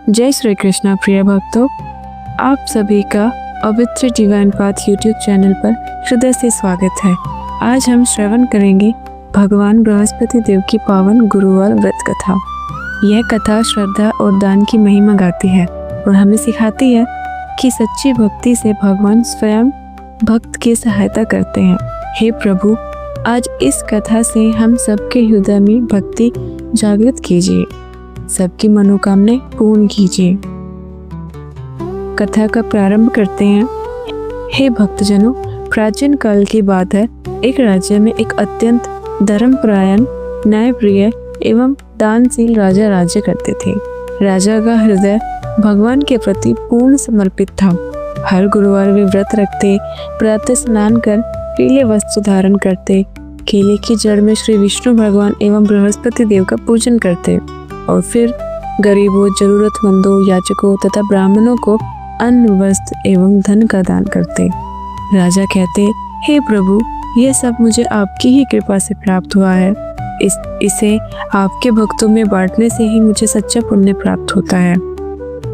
जय श्री कृष्णा प्रिय भक्तों, आप सभी का पवित्र डिवाइन पाथ यूट्यूब चैनल पर हृदय से स्वागत है। आज हम श्रवण करेंगे भगवान बृहस्पति देव की पावन गुरुवार व्रत कथा। यह कथा श्रद्धा और दान की महिमा गाती है और हमें सिखाती है कि सच्ची भक्ति से भगवान स्वयं भक्त की सहायता करते हैं। हे प्रभु, आज इस कथा से हम सबके हृदय में भक्ति जागृत कीजिए, सबकी मनोकामनाएं पूर्ण कीजिए। कथा का प्रारंभ करते हैं। हे भक्तजनों, प्राचीन काल की बात है। एक राज्य में एक अत्यंत धर्मपरायण, न्यायप्रिय एवं दानशील राजा राज्य करते थे। राजा का हृदय भगवान के प्रति पूर्ण समर्पित था। हर गुरुवार वे व्रत रखते, प्रातः स्नान कर पीले वस्त्र धारण करते, केले की जड़ में श्री विष्णु भगवान एवं बृहस्पति देव का पूजन करते और फिर गरीबों, जरूरतमंदों, याचकों तथा ब्राह्मणों को अन्न, वस्त्र एवं धन का दान करते। राजा कहते, हे प्रभु, यह सब मुझे आपकी ही कृपा से प्राप्त हुआ है। इसे आपके भक्तों में बांटने से ही मुझे सच्चा पुण्य प्राप्त होता है।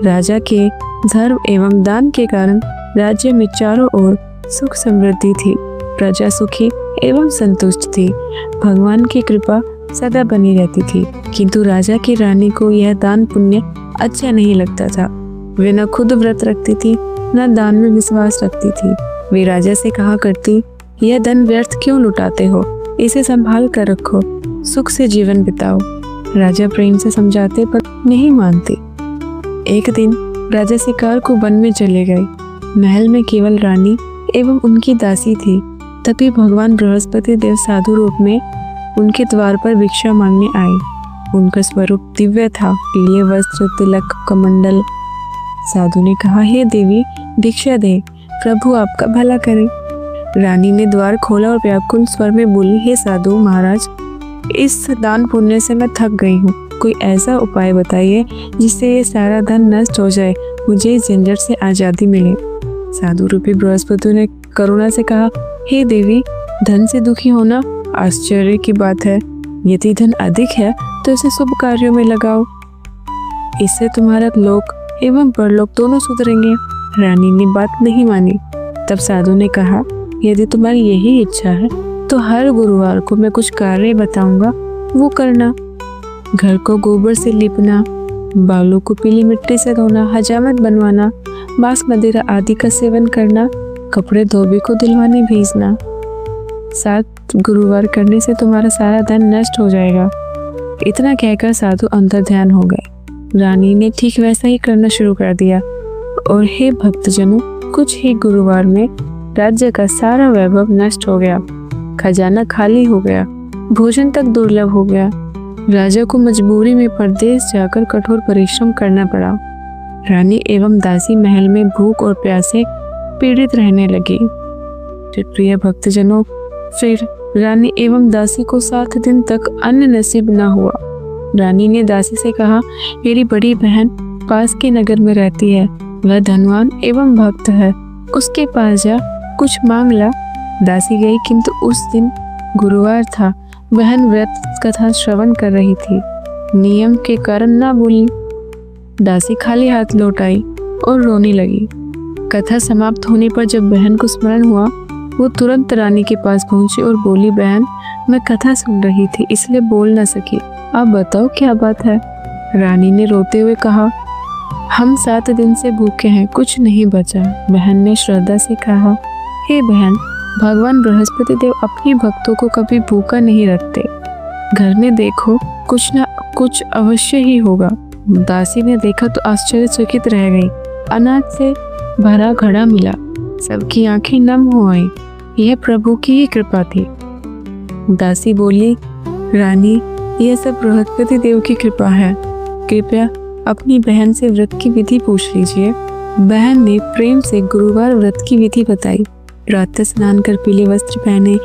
राजा के धर्म एवं दान के कारण राज्य में चारों ओर सुख समृद्धि थी। प्रजा सुखी एवं संतुष्ट थी। भगवान की कृपा सदा बनी रहती थी। किंतु राजा की रानी को यह दान पुण्य अच्छा नहीं लगता था। वे न खुद व्रत रखती थी, न दान में विश्वास रखती थी। वे राजा से कहा करती, यह धन व्यर्थ क्यों लुटाते हो? इसे संभाल कर रखो, सुख से जीवन बिताओ। राजा प्रेम से समझाते पर नहीं मानती। एक दिन राजा शिकार को वन में चले गए। महल में केवल रानी एवं उनकी दासी थी। तभी भगवान बृहस्पति देव साधु रूप में उनके द्वार पर भिक्षा मांगने आए। उनका स्वरूप दिव्य था, पीले वस्त्र, तिलक, कमंडल। साधु ने कहा, हे देवी, भिक्षा दे, प्रभु आपका भला करे। रानी ने द्वार खोला और व्याकुल स्वर में बोली, हे साधु महाराज, इस दान पुण्य से मैं थक गई हूँ। कोई ऐसा उपाय बताइए जिससे ये सारा धन नष्ट हो जाए, मुझे इस झंझट से आजादी मिले। साधु रूपी बृहस्पति ने करुणा से कहा, हे देवी, धन से दुखी होना आश्चर्य की बात है। यदि धन अधिक है तो इसे शुभ कार्यों में लगाओ, इससे तुम्हारा लोक एवं परलोक दोनों सुधरेंगे। रानी ने बात नहीं मानी। तब साधु ने कहा, यदि तुम्हारी यही इच्छा है तो हर गुरुवार को मैं कुछ कार्य बताऊंगा, वो करना। घर को गोबर से लीपना, बालों को पीली मिट्टी से धोना, हजामत बनवाना, मांस मदिरा आदि का सेवन करना, कपड़े धोबी को दिलवाने भेजना। 7 गुरुवार करने से तुम्हारा सारा धन नष्ट हो जाएगा। इतना कहकर साधु अंतर्ध्यान हो गए। रानी ने ठीक वैसा ही करना शुरू कर दिया और हे भक्तजनों, कुछ ही गुरुवार में राज्य का सारा वैभव नष्ट हो गया। खजाना खाली हो गया, भोजन तक दुर्लभ हो गया। राजा को मजबूरी में परदेश जाकर कठोर परिश्रम करना पड़ा। रानी एवं दासी महल में भूख और प्यास से पीड़ित रहने लगी। प्रिय भक्तजनों, फिर रानी एवं दासी को 7 दिन तक अन्न नसीब न हुआ। रानी ने दासी से कहा, मेरी बड़ी बहन पास के नगर में रहती है, वह धनवान एवं भक्त है, उसके पास जा, कुछ मांग ला। दासी गई, किंतु उस दिन गुरुवार था। बहन व्रत कथा श्रवण कर रही थी, नियम के कारण ना बोली। दासी खाली हाथ लौट आई और रोने लगी। कथा समाप्त होने पर जब बहन को स्मरण हुआ, वो तुरंत रानी के पास पहुंची और बोली, बहन, मैं कथा सुन रही थी इसलिए बोल न सकी, आप बताओ क्या बात है? रानी ने रोते हुए कहा, हम 7 दिन से भूखे हैं, कुछ नहीं बचा। बहन ने श्रद्धा से कहा, हे बहन, भगवान बृहस्पति देव अपने भक्तों को कभी भूखा नहीं रखते। घर में देखो, कुछ न कुछ अवश्य ही होगा। दासी ने देखा तो आश्चर्यचकित रह गई। अनाज से भरा घड़ा मिला, सबकी आंखें नम हो आई। यह प्रभु की ही कृपा थी। दासी बोली, रानी, यह सब बृहस्पति देव की कृपा है। कृपया अपनी बहन से व्रत की विधि पूछ लीजिए। बहन ने प्रेम से गुरुवार व्रत की विधि बताई। प्रातः स्नान कर पीले वस्त्र पहने,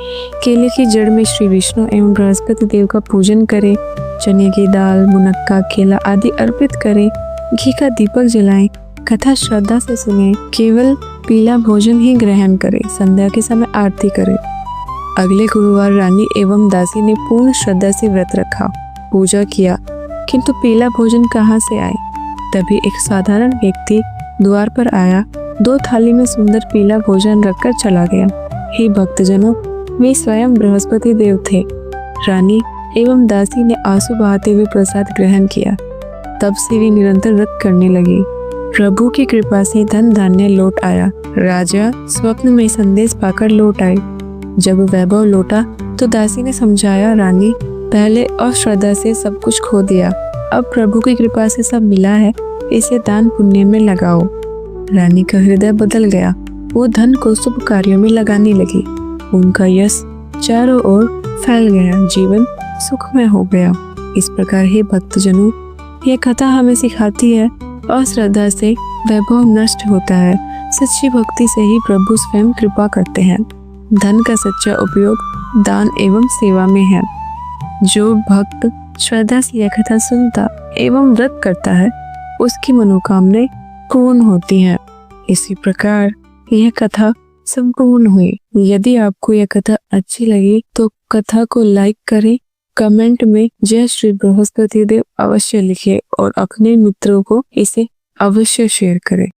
केले की जड़ में श्री विष्णु एवं बृहस्पति देव का पूजन करे, चने की दाल, मुनक्का, केला आदि अर्पित करे, घी का दीपक जलाएं, कथा श्रद्धा से सुने, केवल पीला भोजन ही ग्रहण करे, संध्या के समय आरती करे। अगले गुरुवार रानी एवं दासी ने पूर्ण श्रद्धा से व्रत रखा, पूजा किया, किंतु पीला भोजन कहाँ से आए? तभी एक साधारण व्यक्ति द्वार पर आया, 2 थाली में सुंदर पीला भोजन रखकर चला गया। हे भक्तजनों, वे स्वयं बृहस्पति देव थे। रानी एवं दासी ने आंसू बहाते हुए प्रसाद ग्रहण किया। तब से वे निरंतर व्रत करने लगे। प्रभु की कृपा से धन धान्य लौट आया। राजा स्वप्न में संदेश पाकर लौट आए। जब वैभव लौटा तो दासी ने समझाया, रानी, पहले अश्रद्धा से सब कुछ खो दिया, अब प्रभु की कृपा से सब मिला है, इसे दान पुण्य में लगाओ। रानी का हृदय बदल गया। वो धन को शुभ कार्यों में लगाने लगी। उनका यश चारों ओर फैल गया, जीवन सुखमय हो गया। इस प्रकार हे भक्तजनों, यह कथा हमें सिखाती है, अश्रद्धा से वैभव नष्ट होता है, सच्ची भक्ति से ही प्रभु स्वयं कृपा करते हैं। धन का सच्चा उपयोग दान एवं सेवा में है। जो भक्त श्रद्धा से यह कथा सुनता एवं व्रत करता है, उसकी मनोकामनाएं पूर्ण होती हैं। इसी प्रकार यह कथा संपूर्ण हुई। यदि आपको यह कथा अच्छी लगी तो कथा को लाइक करें, कमेंट में जय श्री बृहस्पति देव अवश्य लिखें और अपने मित्रों को इसे अवश्य शेयर करें।